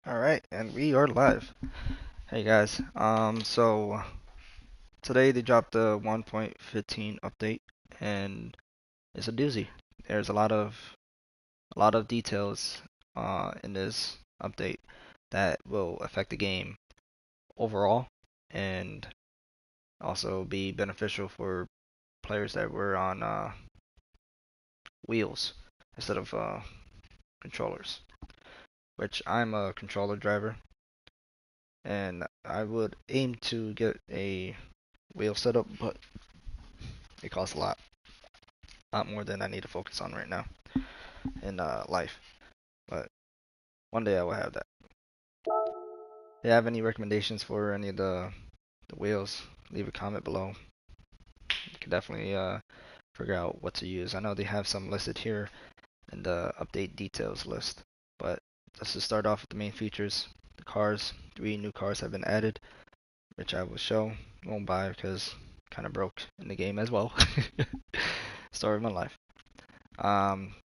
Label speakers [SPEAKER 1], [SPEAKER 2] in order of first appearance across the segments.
[SPEAKER 1] All right, and we are live. Hey guys. So today they dropped the 1.15 update, and it's a doozy. There's a lot of details in this update that will affect the game overall, and also be beneficial for players that were on wheels instead of controllers. Which I'm a controller driver, and I would aim to get a wheel setup, but it costs a lot more than I need to focus on right now in life. But one day I will have that. If you have any recommendations for any of the wheels, leave a comment below. You can definitely figure out what to use. I know they have some listed here in the update details list, but let's just start off with the main features. The cars, 3 new cars have been added, which I will show. Won't buy because kind of broke in the game as well. Story of my life.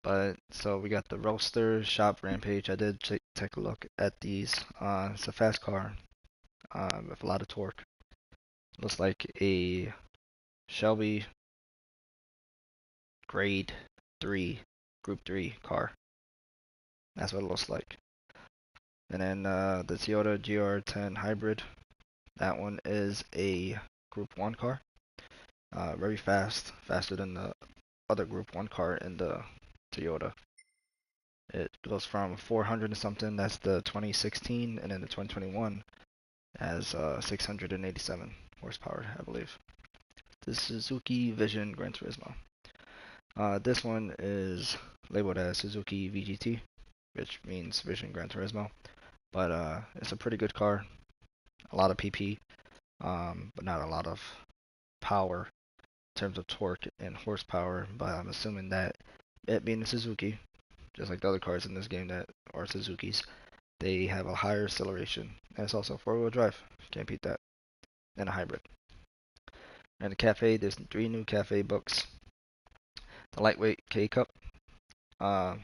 [SPEAKER 1] But so we got the Roadster Shop Rampage. I did take a look at these. It's a fast car with a lot of torque. Looks like a Shelby Grade 3, Group 3 car. That's what it looks like. And then the Toyota GR10 Hybrid. That one is a Group 1 car. Very fast, faster than the other Group 1 car in the Toyota. It goes from 400 and something, that's the 2016, and then the 2021 has 687 horsepower, I believe. The Suzuki Vision Gran Turismo. This one is labeled as Suzuki VGT, which means Vision Gran Turismo, but it's a pretty good car. A lot of PP, but not a lot of power in terms of torque and horsepower. But I'm assuming that it being a Suzuki, just like the other cars in this game that are Suzukis, they have a higher acceleration. And it's also four-wheel drive. Can't beat that. And a hybrid. And the cafe, there's 3 new cafe books. The lightweight K cup. Uh,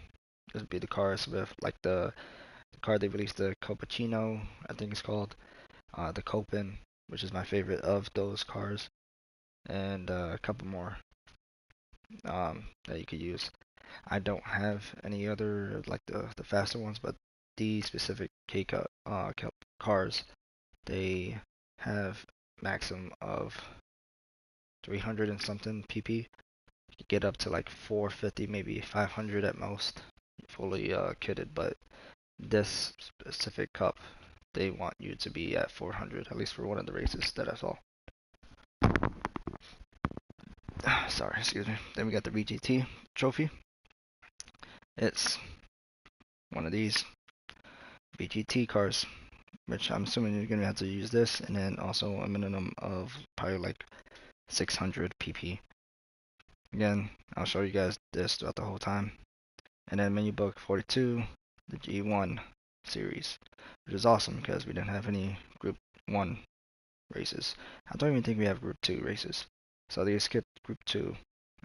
[SPEAKER 1] this would be the cars with like the car they released, the Copacino, I think it's called. The Copen, which is my favorite of those cars, and a couple more that you could use. I don't have any other like the faster ones, but these specific K cup cars, they have maximum of 300 and something pp. You could get up to like 450, maybe 500 at most, fully kitted. But this specific cup, they want you to be at 400, at least for one of the races that I saw. Sorry, excuse me. Then we got the VGT trophy. It's one of these VGT cars, which I'm assuming you're gonna have to use this, and then also a minimum of probably like 600 pp. Again, I'll show you guys this throughout the whole time. And then menu book 42, the G1 series, which is awesome because we didn't have any Group 1 races. I don't even think we have Group 2 races. So they skipped Group 2,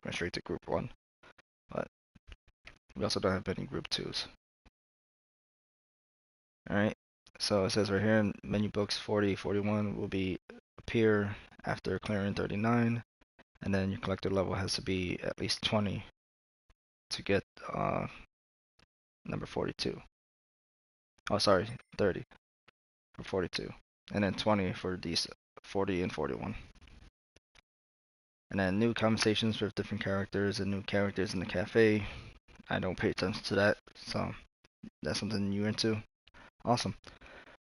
[SPEAKER 1] went straight to Group 1. But we also don't have any Group 2s. Alright, so it says right here in menu books 40, 41 will be appear after clearing 39, and then your collector level has to be at least 20 to get number 42. Oh, sorry, 30 for 42, and then 20 for these 40 and 41. And then new conversations with different characters and new characters in the cafe. I don't pay attention to that, so that's something you're into. Awesome.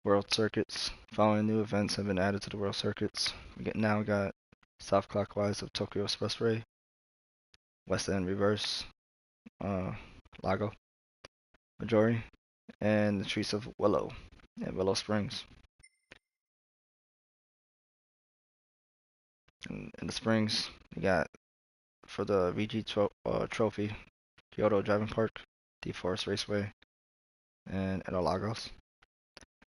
[SPEAKER 1] World circuits. Following new events have been added to the world circuits. We got south clockwise of Tokyo Expressway, west end reverse, Lago, Majori, and the streets of Willow and Willow Springs. In the Springs, we got for the trophy, Kyoto Driving Park, Deep Forest Raceway, and Interlagos.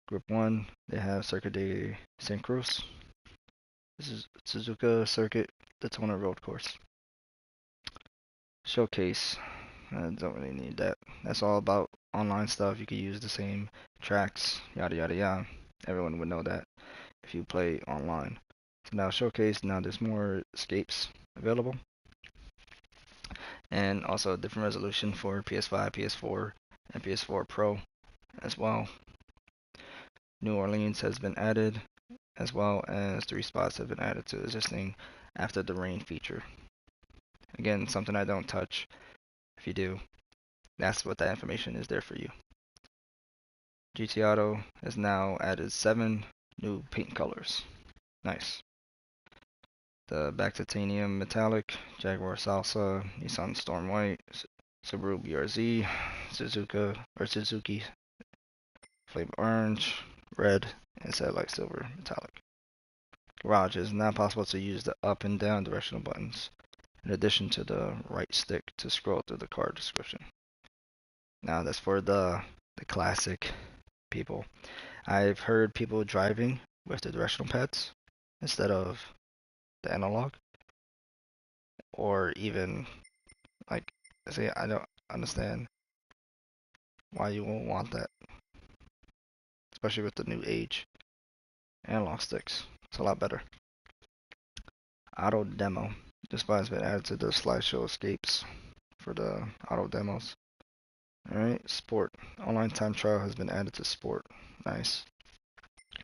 [SPEAKER 1] Group 1, they have Circuit de San Cruz. This is Suzuka Circuit Daytona Road Course. Showcase. I don't really need that. That's all about online stuff. You could use the same tracks, yada yada yada. Everyone would know that if you play online. So now showcase, now there's more escapes available. And also a different resolution for PS5, PS4, and PS4 Pro as well. New Orleans has been added, as well as 3 spots have been added to existing after the rain feature. Again, something I don't touch. If you do, that's what that information is there for you. GT Auto has now added 7 new paint colors. Nice. The Back Titanium Metallic, Jaguar Salsa, Nissan Storm White, Subaru BRZ, Suzuki Flame Orange, Red, and Satellite Silver Metallic. Garage is now possible to use the up and down directional buttons, in addition to the right stick to scroll through the car description. Now that's for the classic people. I've heard people driving with the directional pads instead of the analog, or even like, say, I don't understand why you won't want that, especially with the new age analog sticks. It's a lot better. Auto demo. This spot has been added to the slideshow escapes for the auto demos. Alright, sport. Online time trial has been added to sport. Nice.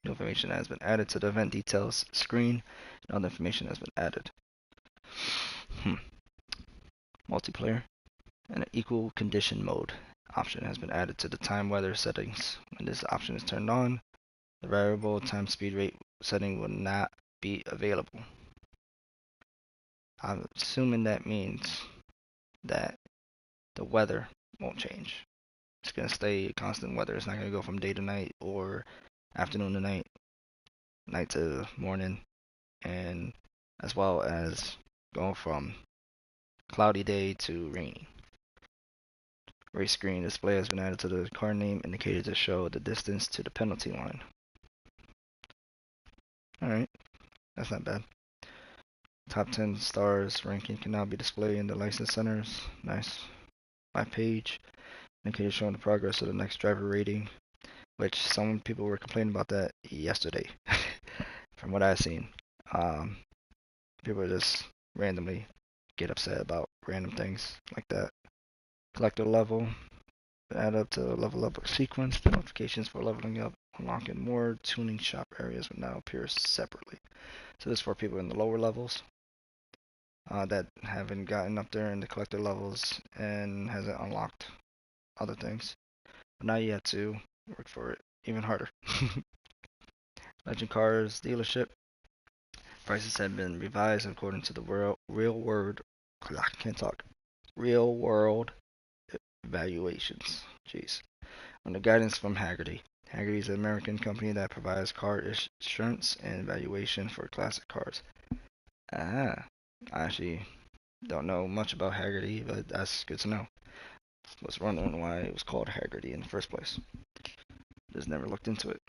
[SPEAKER 1] New information has been added to the event details screen. And other information has been added. Multiplayer. And an equal condition mode option has been added to the time weather settings. When this option is turned on, the variable time speed rate setting will not be available. I'm assuming that means that the weather won't change. It's going to stay constant weather. It's not going to go from day to night or afternoon to night, night to morning, and as well as going from cloudy day to rainy. Race screen display has been added to the car name indicator to show the distance to the penalty line. Alright, that's not bad. Top 10 stars ranking can now be displayed in the license centers. Nice. My page indicator showing the progress of the next driver rating, which some people were complaining about that yesterday. From what I've seen, people just randomly get upset about random things like that. Collector level, add up to level up sequence. The notifications for leveling up, unlocking more tuning shop areas will now appear separately. So this is for people in the lower levels that haven't gotten up there in the collector levels and hasn't unlocked other things. But now you have to work for it even harder. Legend Cars dealership prices have been revised according to the real world evaluations. Jeez. Under guidance from Haggerty. Haggerty is an American company that provides car insurance and valuation for classic cars. I actually don't know much about Haggerty, but that's good to know. I was wondering why it was called Haggerty in the first place. Just never looked into it.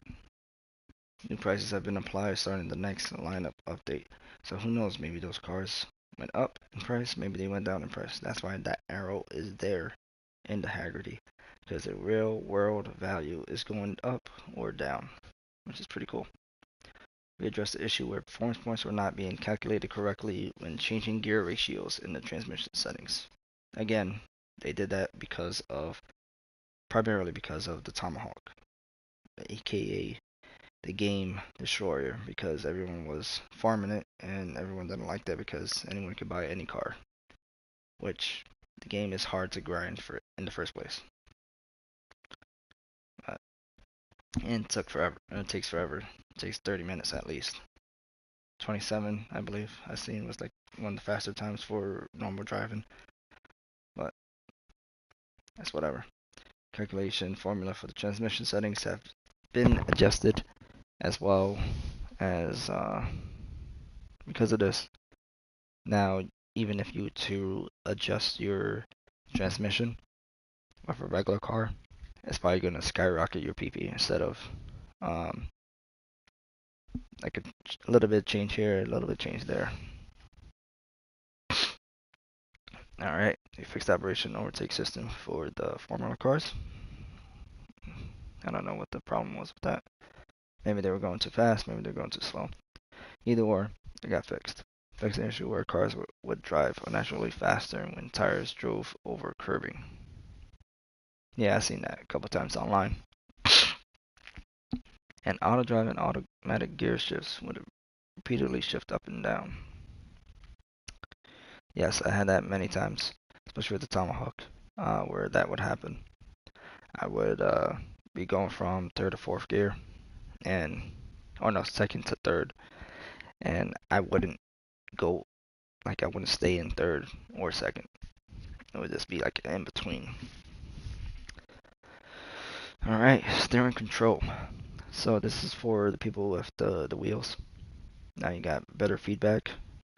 [SPEAKER 1] New prices have been applied starting the next lineup update. So who knows, maybe those cars went up in price, maybe they went down in price. That's why that arrow is there in the Haggerty. Because the real world value is going up or down, which is pretty cool. We addressed the issue where performance points were not being calculated correctly when changing gear ratios in the transmission settings. Again, they did that primarily because of the Tomahawk, aka the game destroyer, because everyone was farming it and everyone didn't like that because anyone could buy any car, which the game is hard to grind for in the first place. And it took forever. It takes forever. It takes 30 minutes at least. 27, I believe, I seen was like one of the faster times for normal driving. But that's whatever. Calculation formula for the transmission settings have been adjusted as well as because of this. Now, even if you to adjust your transmission of a regular car, it's probably going to skyrocket your PP instead of like a little bit change here, a little bit change there. Alright, they fixed the operation overtake system for the Formula cars. I don't know what the problem was with that. Maybe they were going too fast, maybe they're going too slow. Either or, it got fixed. Fixed the issue where cars would drive unnaturally faster when tires drove over curbing. Yeah, I've seen that a couple times online. And auto drive and automatic gear shifts would repeatedly shift up and down. Yes, I had that many times, especially with the Tomahawk, where that would happen. I would be going from third to fourth gear, and or no, second to third, and I wouldn't go like I wouldn't stay in third or second. It would just be like in between. All right, steering control. So this is for the people with the wheels. Now you got better feedback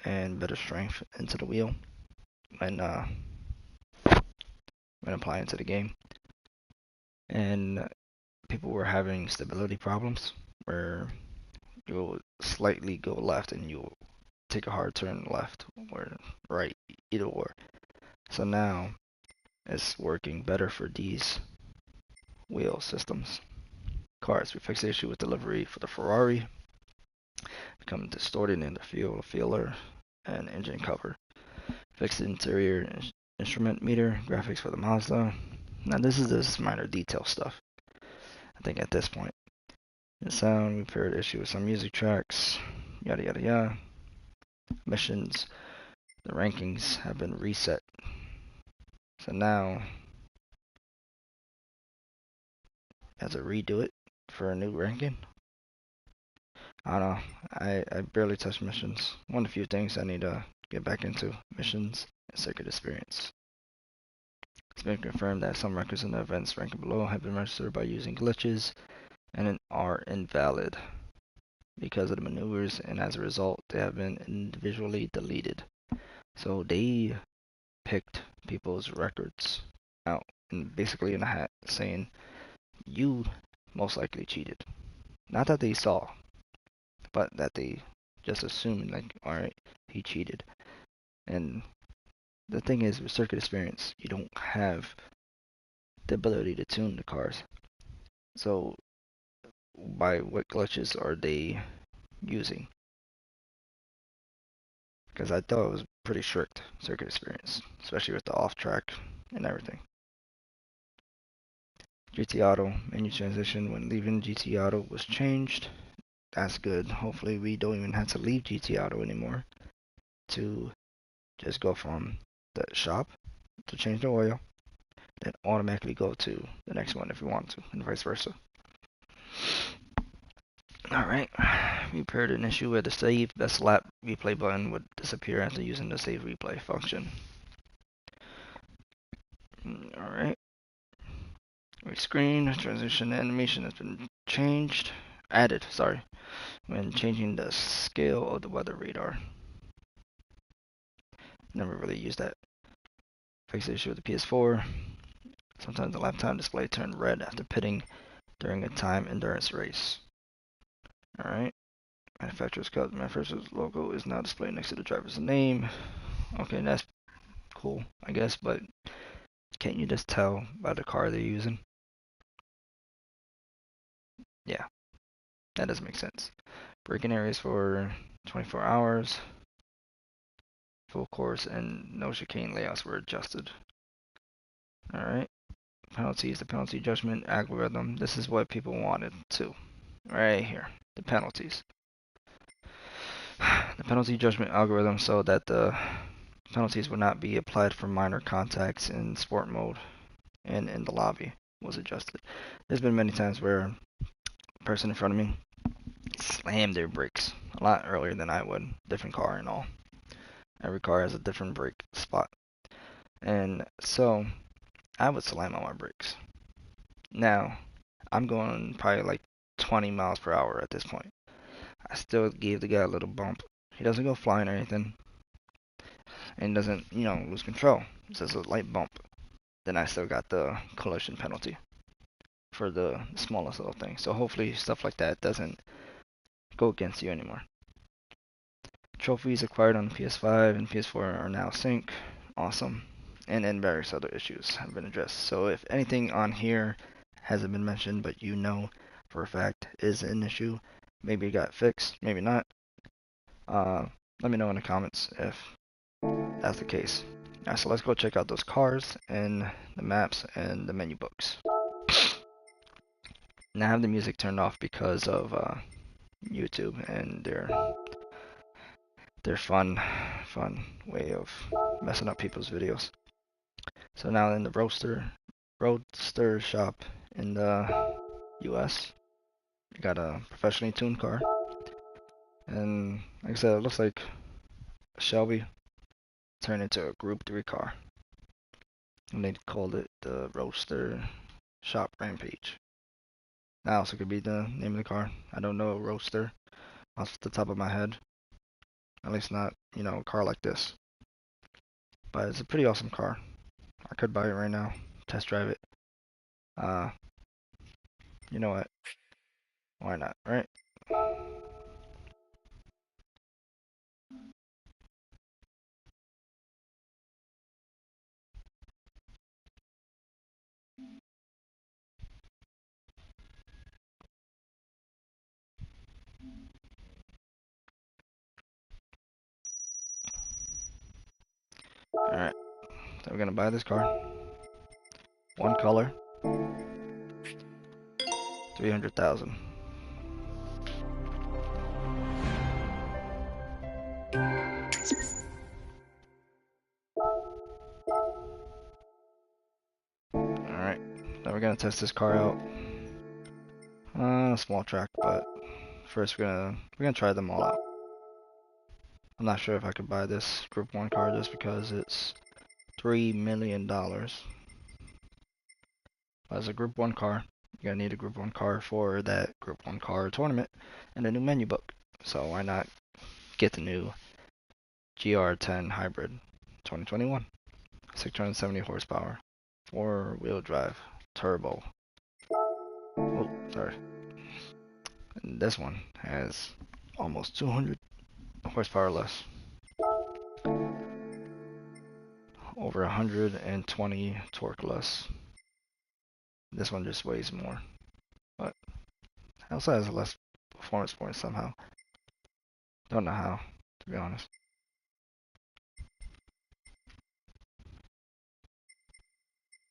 [SPEAKER 1] and better strength into the wheel when uh, when applying to the game. And people were having stability problems where you'll slightly go left and you'll take a hard turn left or right, either or. So now it's working better for these wheel systems. Cars, we fixed the issue with delivery for the Ferrari, becoming distorted in the fuel filler and engine cover. Fixed the interior instrument meter, graphics for the Mazda. Now this is just minor detail stuff, I think at this point. The sound, we repaired the issue with some music tracks, yada yada yada. Missions, the rankings have been reset. So now, as a redo it for a new ranking. I don't know. I barely touch missions. One of the few things I need to get back into missions and circuit experience. It's been confirmed that some records in the events ranking below have been registered by using glitches and are invalid because of the maneuvers, and as a result, they have been individually deleted. So they picked people's records out and basically in a hat saying, you most likely cheated. Not that they saw, but that they just assumed, like, alright, he cheated. And the thing is, with circuit experience, you don't have the ability to tune the cars. So, by what glitches are they using? Because I thought it was pretty strict circuit experience, especially with the off track and everything. GT Auto menu transition when leaving GT Auto was changed. That's good. Hopefully, we don't even have to leave GT Auto anymore to just go from the shop to change the oil, then automatically go to the next one if we want to, and vice versa. Alright, we repaired an issue where the save best lap replay button would disappear after using the save replay function. Alright, screen transition animation has been added, when changing the scale of the weather radar. Never really used that. Fixed the issue with the PS4. Sometimes the lap time display turned red after pitting during a time endurance race. Alright. Manufacturer's cut. Manufacturer's logo is now displayed next to the driver's name. Okay, that's cool, I guess, but can't you just tell by the car they're using? Yeah, that doesn't make sense. Braking areas for 24 hours. Full course and no chicane layouts were adjusted. Alright. Penalties, the penalty judgment algorithm. This is what people wanted too. Right here. The penalties. The penalty judgment algorithm so that the penalties would not be applied for minor contacts in sport mode and in the lobby was adjusted. There's been many times where a person in front of me slammed their brakes a lot earlier than I would. Different car and all. Every car has a different brake spot. And so I would slam on my brakes. Now, I'm going probably like 20 miles per hour at this point. I still gave the guy a little bump. He doesn't go flying or anything. And doesn't, lose control. It's just a light bump. Then I still got the collision penalty for the smallest little thing. So hopefully stuff like that doesn't go against you anymore. Trophies acquired on the PS5 and PS4 are now sync. Awesome. and then various other issues have been addressed. So if anything on here hasn't been mentioned, but you know for a fact is an issue, maybe it got fixed, maybe not, uh, let me know in the comments if that's the case. Alright, so let's go check out those cars and the maps and the menu books. Now I have the music turned off because of YouTube and their fun way of messing up people's videos. So now in the roadster shop in the US, you got a professionally tuned car, and like I said, it looks like a Shelby turned into a Group 3 car, and they called it the Roadster Shop Rampage. That also could be the name of the car. I don't know a Roadster off the top of my head, at least not, you know, a car like this. But it's a pretty awesome car. I could buy it right now, test drive it. You know what? Why not, right? Alright, so we're gonna buy this car. One color. 300,000. Alright, now we're gonna test this car out. Small track, but first we're gonna try them all out. I'm not sure if I could buy this Group 1 car just because it's $3 million. As a Group 1 car, you're gonna need a Group 1 car for that Group 1 car tournament and a new menu book. So why not get the new GR10 Hybrid 2021? 670 horsepower, 4-wheel drive, turbo. Oh, sorry. And this one has almost 200 horsepower less. Over 120 torque less. This one just weighs more, but it also has less performance points somehow. Don't know how, to be honest.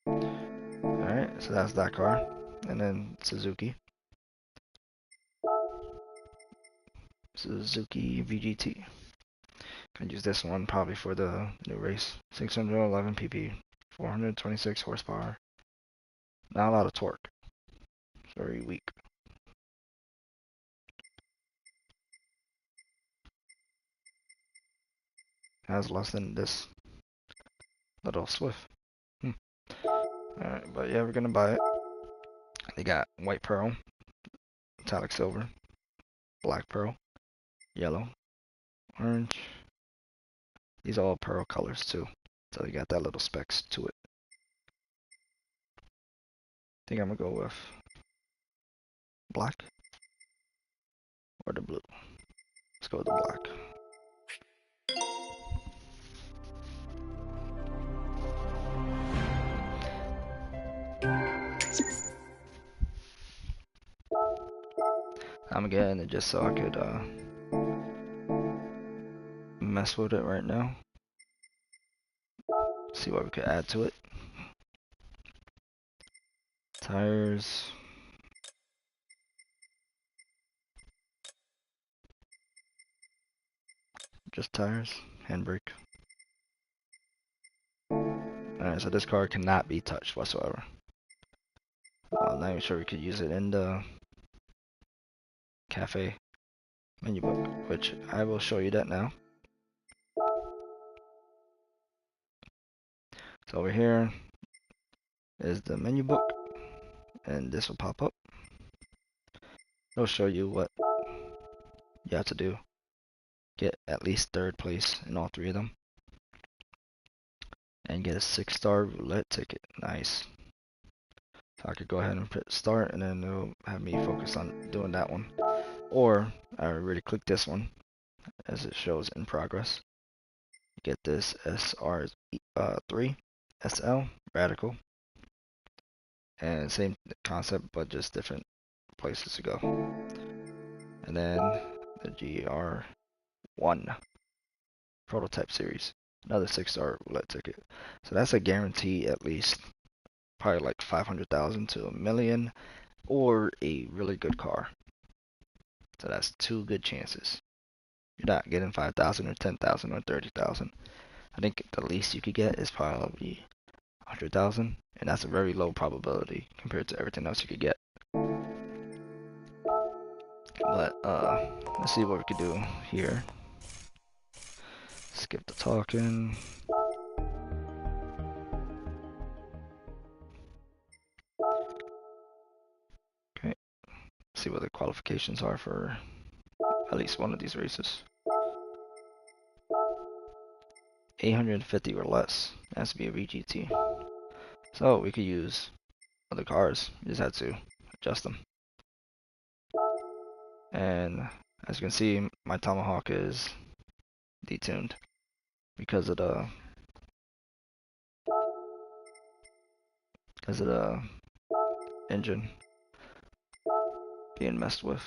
[SPEAKER 1] Alright, so that's that car. And then Suzuki VGT. Can use this one probably for the new race. 611 pp, 426 horsepower. Not a lot of torque. It's very weak. Has less than this little Swift. Alright, but yeah, we're gonna buy it. They got white pearl, metallic silver, black pearl, yellow, orange. These are all pearl colors too. So you got that little specs to it. I think I'm gonna go with black or the blue. Let's go with the black. I'm getting it just so I could mess with it right now. See what we could add to it. Tires. Just tires. Handbrake. Alright, so this car cannot be touched whatsoever. Not even sure we could use it in the cafe menu book, which I will show you that now. So over here is the menu book, and this will pop up. It'll show you what you have to do. Get at least third place in all three of them. And get a 6-star roulette ticket. Nice. So I could go ahead and hit start, and then it'll have me focus on doing that one. Or I already clicked this one as it shows in progress. Get this SR3. SL, Radical, and same concept but just different places to go. And then the GR1 prototype series, another 6-star roulette ticket. So that's a guarantee at least probably like 500,000 to a million or a really good car. So that's two good chances. You're not getting 5,000 or 10,000 or 30,000. I think the least you could get is probably 100,000, and that's a very low probability compared to everything else you could get. But let's see what we could do here. Skip the talking. Okay, see what the qualifications are for at least one of these races. 850 or less. It has to be a VGT. So we could use other cars. You just had to adjust them. And as you can see, my Tomahawk is detuned because of the engine being messed with.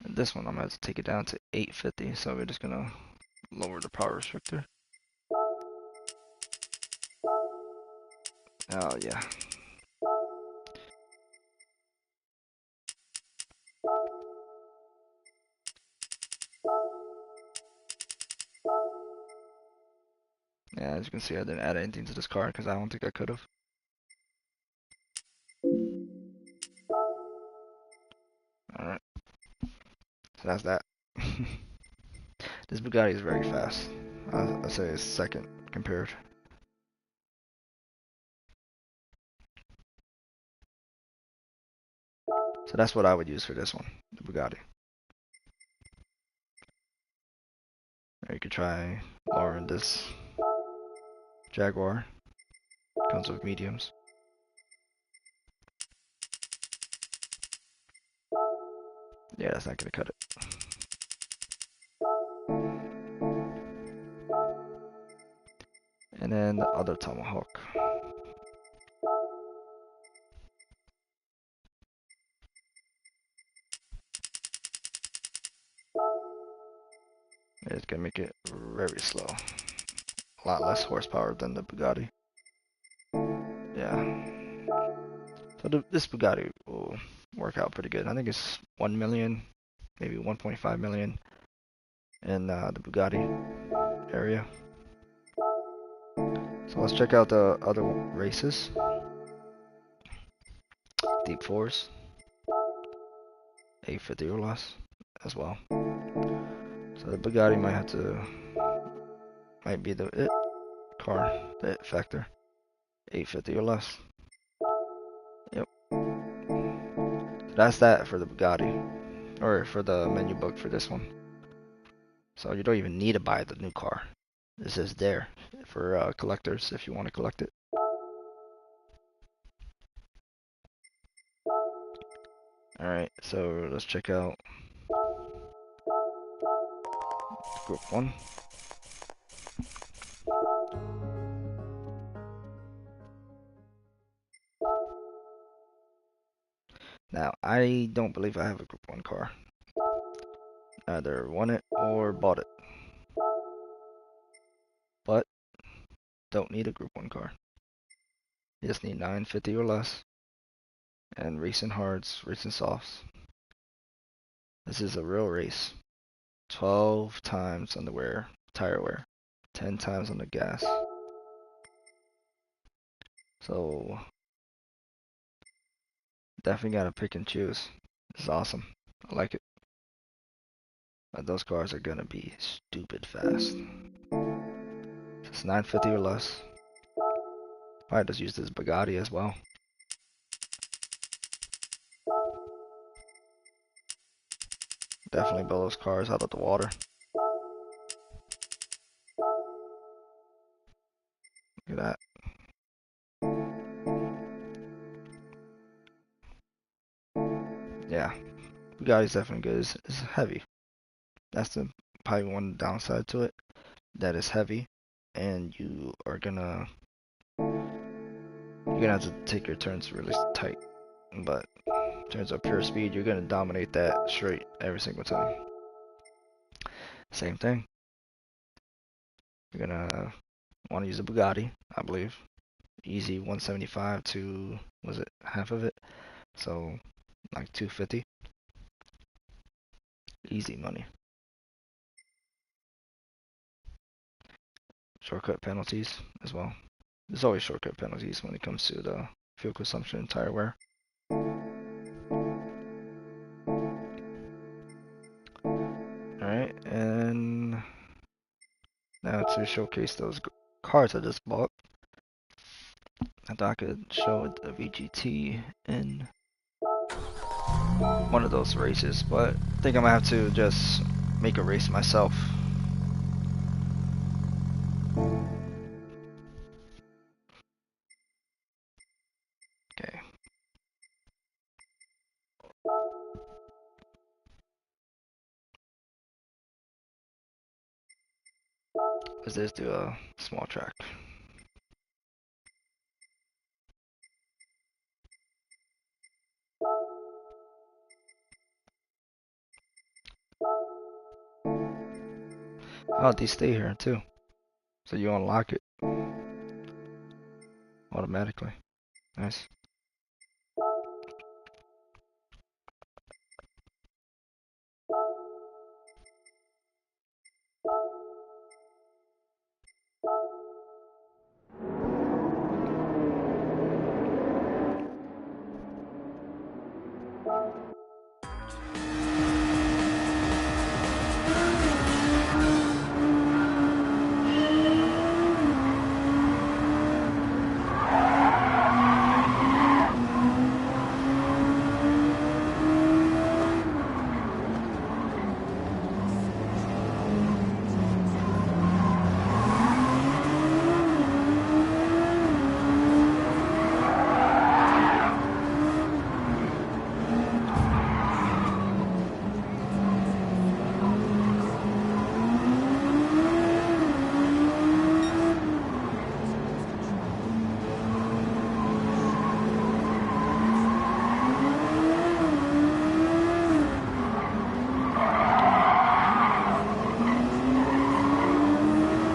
[SPEAKER 1] And this one I'm gonna have to take it down to 850, so we're just gonna lower the power restrictor. Oh yeah. Yeah, as you can see, I didn't add anything to this car because I don't think I could have. Alright, so that's that. This Bugatti is very fast. I'd say it's second compared. So that's what I would use for this one, the Bugatti. Or you could try lowering this Jaguar. Comes with mediums. Yeah, that's not gonna cut it. And then the other Tomahawk. It's gonna make it very slow. A lot less horsepower than the Bugatti. Yeah. So this Bugatti will work out pretty good. I think it's 1 million, maybe 1.5 million in the Bugatti area. So let's check out the other races. Deep fours, 850 or less as well. So the Bugatti might be the it car, the it factor. 850 or less. Yep. So that's that for the Bugatti, or for the menu book for this one. So you don't even need to buy the new car. This is there for collectors if you want to collect it. Alright, so let's check out Group 1. Now, I don't believe I have a Group 1 car. Either won it or bought it. But, don't need a Group 1 car. You just need 950 or less. And recent hards, recent softs. This is a real race. 12 times on the tire wear. 10 times on the gas. So, definitely gotta pick and choose. This is awesome. I like it. But those cars are gonna be stupid fast. It's 950 or less. Might just use this Bugatti as well. Definitely blow those cars out of the water. Look at that. Yeah, Bugatti's definitely good. It's heavy. That's probably one downside to it. That is heavy, and you're gonna have to take your turns really tight. But in terms of pure speed, you're gonna dominate that straight every single time. Same thing. You're gonna want to use a Bugatti, I believe. Easy 175 to, was it half of it? So like 250. Easy money. Shortcut penalties as well. There's always shortcut penalties when it comes to the fuel consumption and tire wear. Alright, and now to showcase those cars I just bought. I thought I could show the VGT in one of those races, but I think I'm gonna have to just make a race myself. Okay. Let's just do a small track. Oh, these stay here too. So you unlock it automatically. Nice.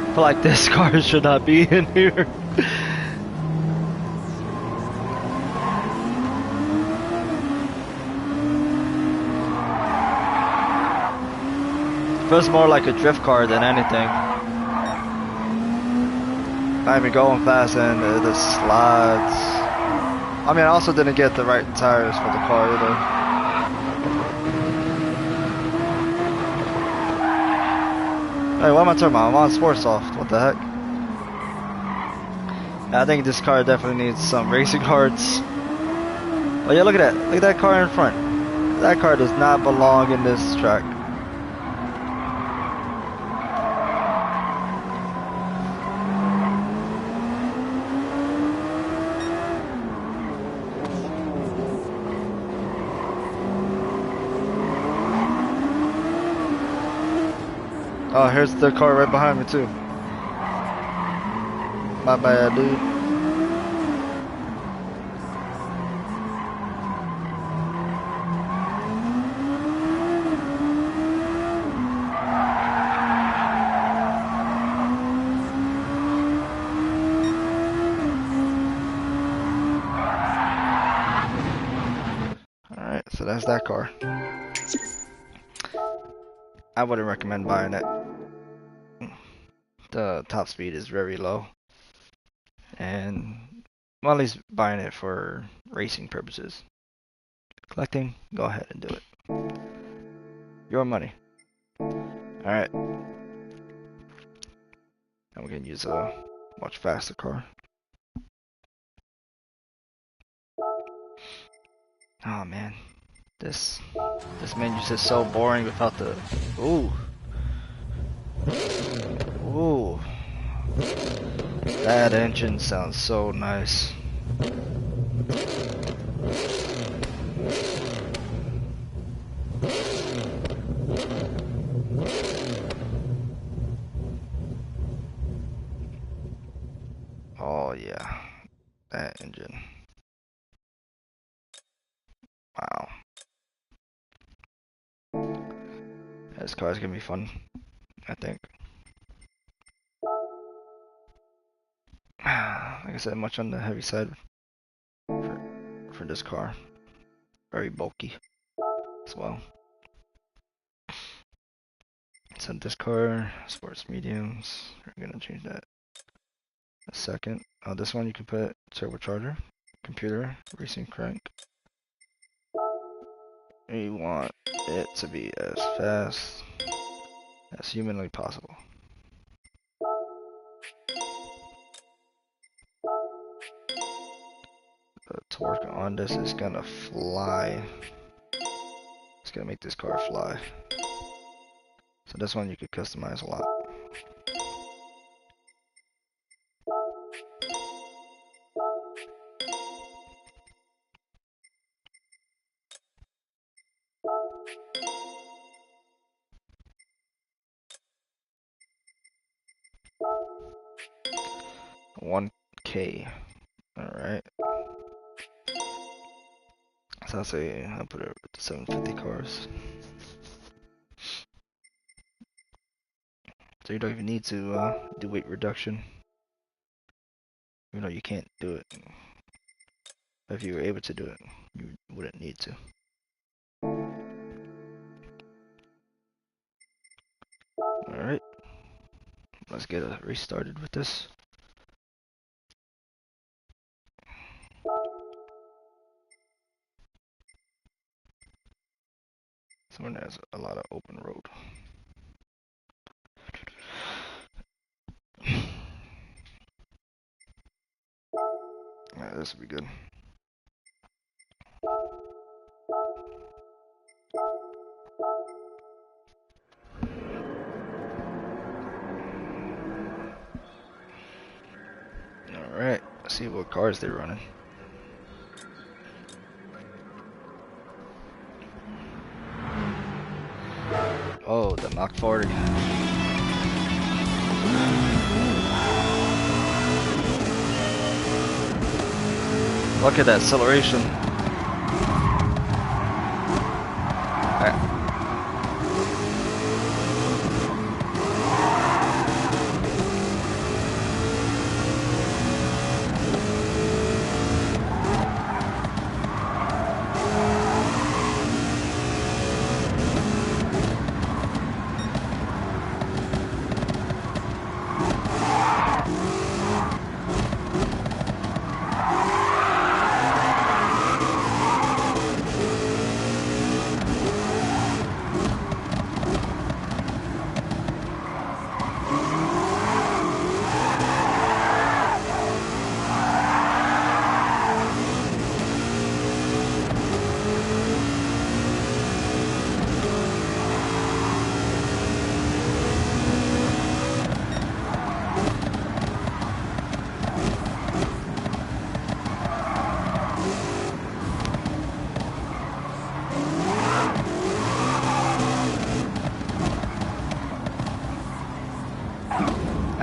[SPEAKER 1] I feel like this car should not be in here. Feels more like a drift car than anything. Not even going fast and it just slides. I mean, I also didn't get the right tires for the car either. Hey, what am I talking about? I'm on Sport Soft. What the heck? I think this car definitely needs some racing hearts. Oh yeah, look at that. Look at that car in front. That car does not belong in this track. Oh, here's the car right behind me too. My bad, dude. Alright, so that's that car. I wouldn't recommend buying it. The top speed is very low. And well, at least buying it for racing purposes. Collecting, go ahead and do it. Your money. Alright. Now we're gonna use a much faster car. Oh man. This menu's just so boring without the ooh. Ooh. That engine sounds so nice. Wow. This car is gonna be fun, I think. Like I said, much on the heavy side for this car. Very bulky as well. So this car, sports mediums, we're gonna change that a second. This one you can put turbocharger, computer, racing crank. You want it to be as fast as humanly possible. The torque on this is gonna fly. It's gonna make this car fly. So this one you could customize a lot. $1K. Alright. So I'll say I'll put it at 750 cars. So you don't even need to do weight reduction. You know you can't do it. If you were able to do it, you wouldn't need to. Alright. Let's get a race started with this. Someone has a lot of open road. Alright, this will be good. Alright, let's see what cars they're running. Oh, the Mach 40. Look at that acceleration.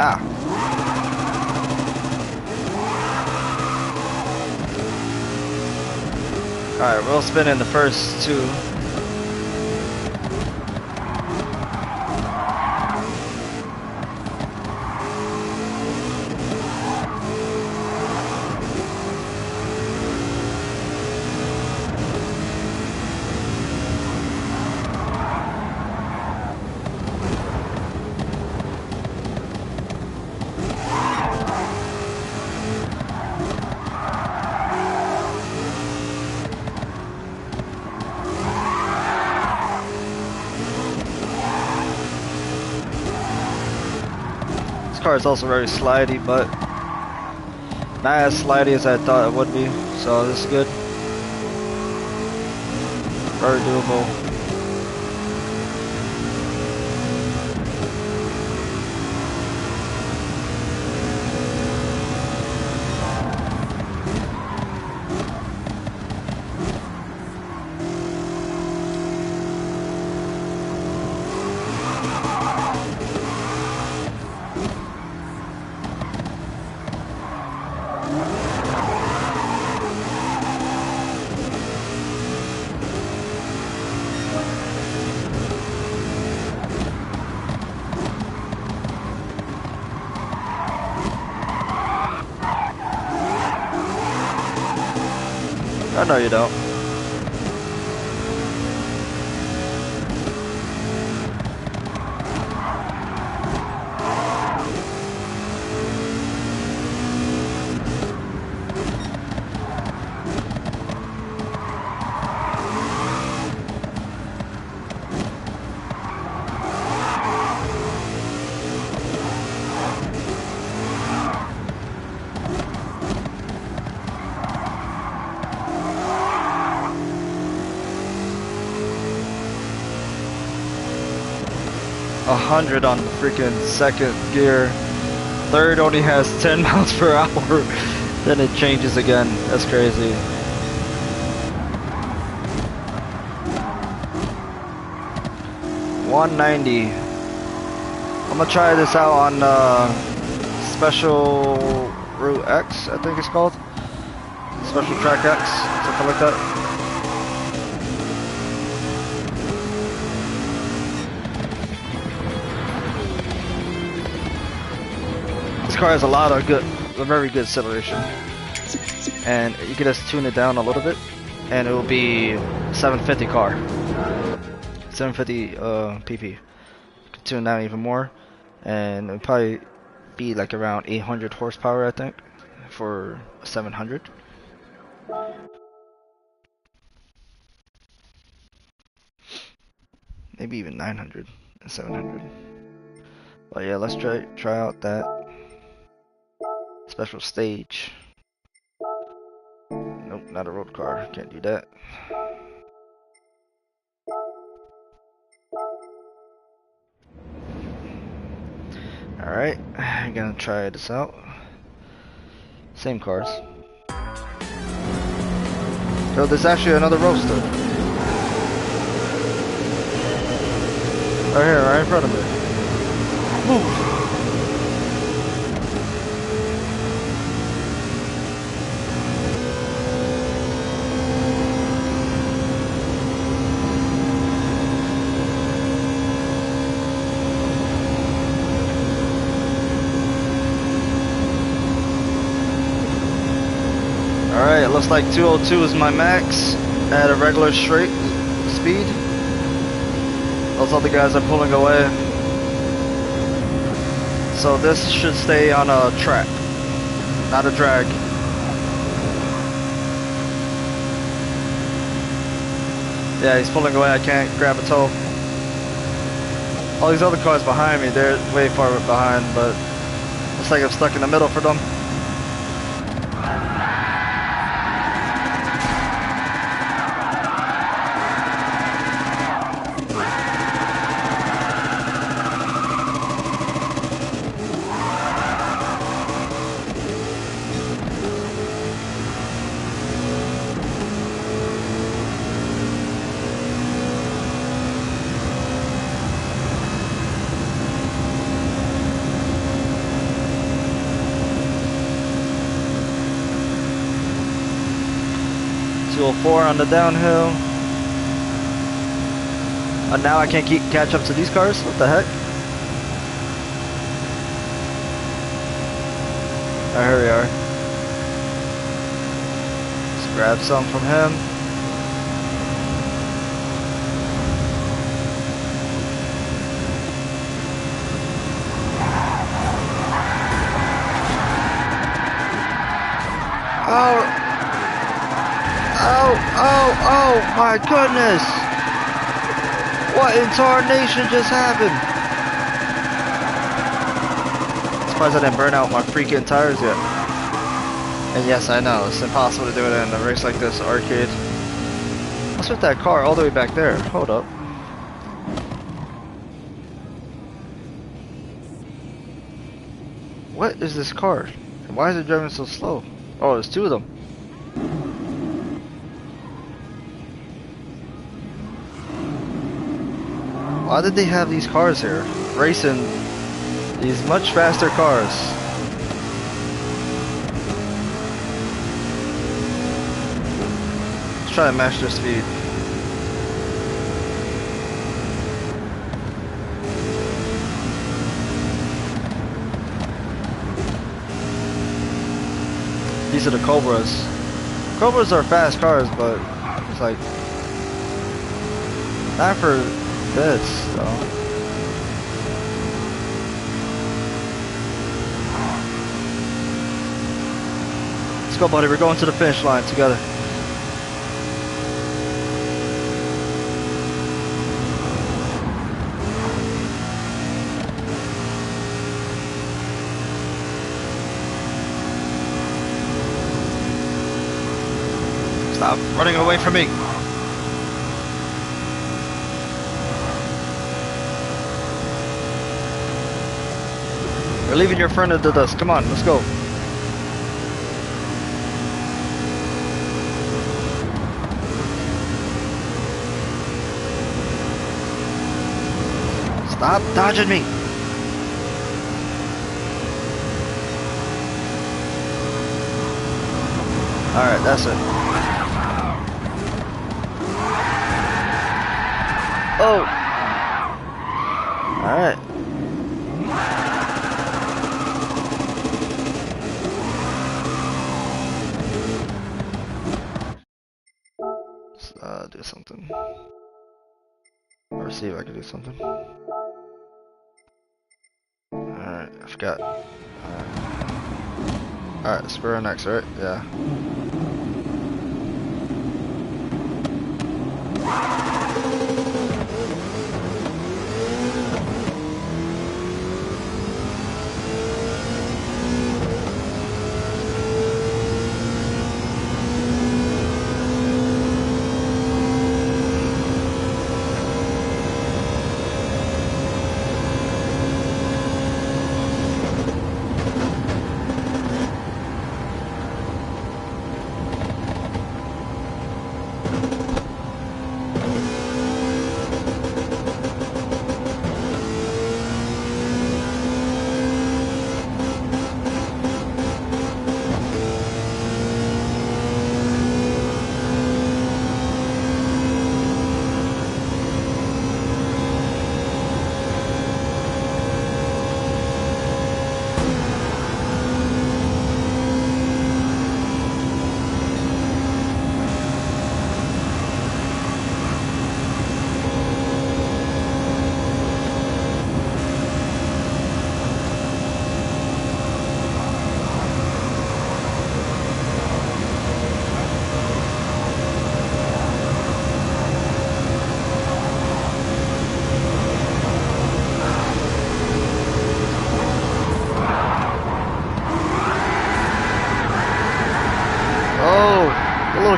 [SPEAKER 1] Ah. Alright, we'll spin in the first two. This car is also very slidey, but not as slidey as I thought it would be, so this is good. Very doable. No, you don't. A 100 on the freaking second gear. Third only has 10 miles per hour. Then it changes again. That's crazy. $190. I'm gonna try this out on Special Route X, I think it's called. Special Track X, something like that. This car has a very good acceleration, and you can just tune it down a little bit, and it will be 750 car, 750 pp. You can tune down even more, and it'll probably be like around 800 horsepower, I think, for 700. Maybe even 900 and 700. But yeah, let's try out that special stage. Nope, not a road car. Can't do that. Alright, I'm gonna try this out. Same cars. So there's actually another roadster. Right here, right in front of me. Move! Alright, it looks like 202 is my max at a regular straight speed. Those other guys are pulling away. So this should stay on a track, not a drag. Yeah, he's pulling away, I can't grab a tow. All these other cars behind me, they're way far behind, but looks like I'm stuck in the middle for them. Four on the downhill. And now I can't catch up to these cars? What the heck? Oh, here we are. Let's grab some from him. Oh! Oh my goodness! What in tarnation just happened? I'm surprised I didn't burn out my freaking tires yet. And yes, I know, it's impossible to do it in a race like this, arcade. What's with that car all the way back there? Hold up. What is this car? Why is it driving so slow? Oh, there's two of them. Why did they have these cars here? Racing these much faster cars. Let's try to match their speed. These are the Cobras. Cobras are fast cars, but it's like not for this though. Let's go, buddy. We're going to the finish line together. Stop running away from me. You're leaving your friend in the dust. Come on, let's go. Stop dodging me. Alright, that's it. Oh! Alright. Let's do something. Or see if I can do something. Alright, I forgot. Alright, spur next, right? Yeah.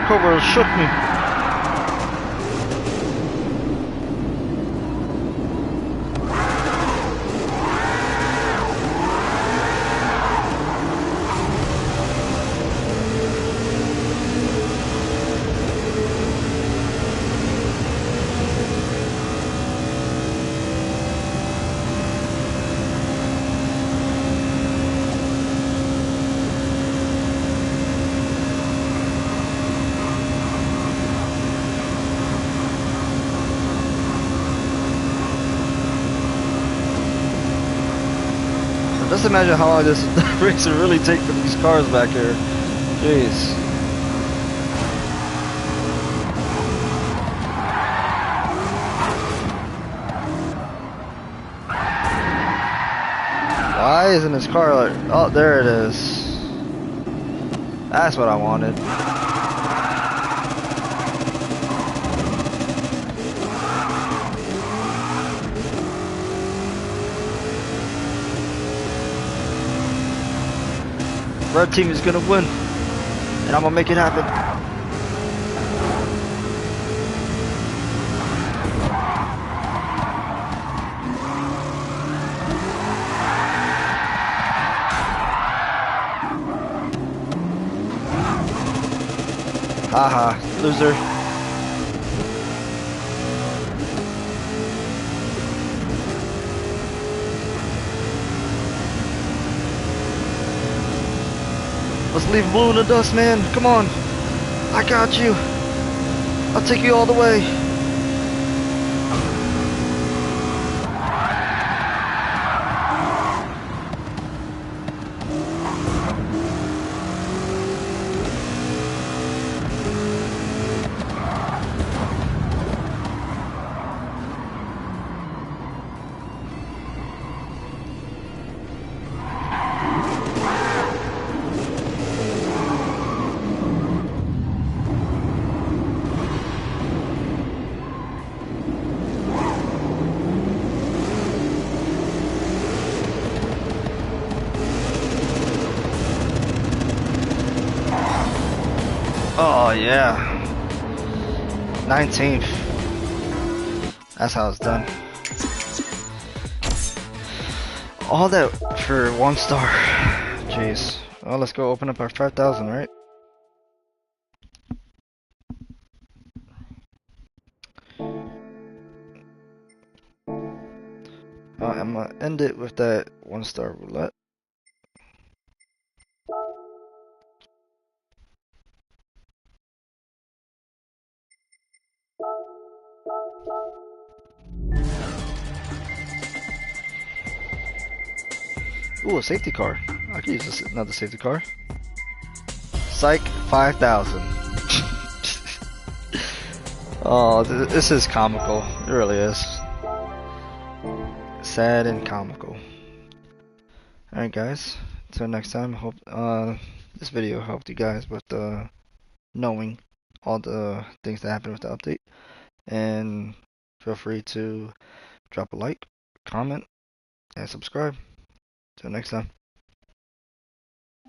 [SPEAKER 1] Cobra shook me. Just imagine how long this race would really take for these cars back here. Jeez. Why isn't this car like... Oh, there it is. That's what I wanted. Red team is gonna win, and I'm gonna make it happen. Haha, loser. Let's leave Blue in the dust, man. Come on. I got you. I'll take you all the way. Oh yeah. 19th. That's how it's done. All that for 1 star. Jeez. Well, let's go open up our 5,000, right? I'm gonna end it with that 1 star roulette. Ooh, a safety car. I could use this, another safety car. Psych, 5,000. Oh, this is comical. It really is. Sad and comical. Alright guys, until next time, hope this video helped you guys with knowing all the things that happened with the update. And feel free to drop a like, comment, and subscribe. Till next time.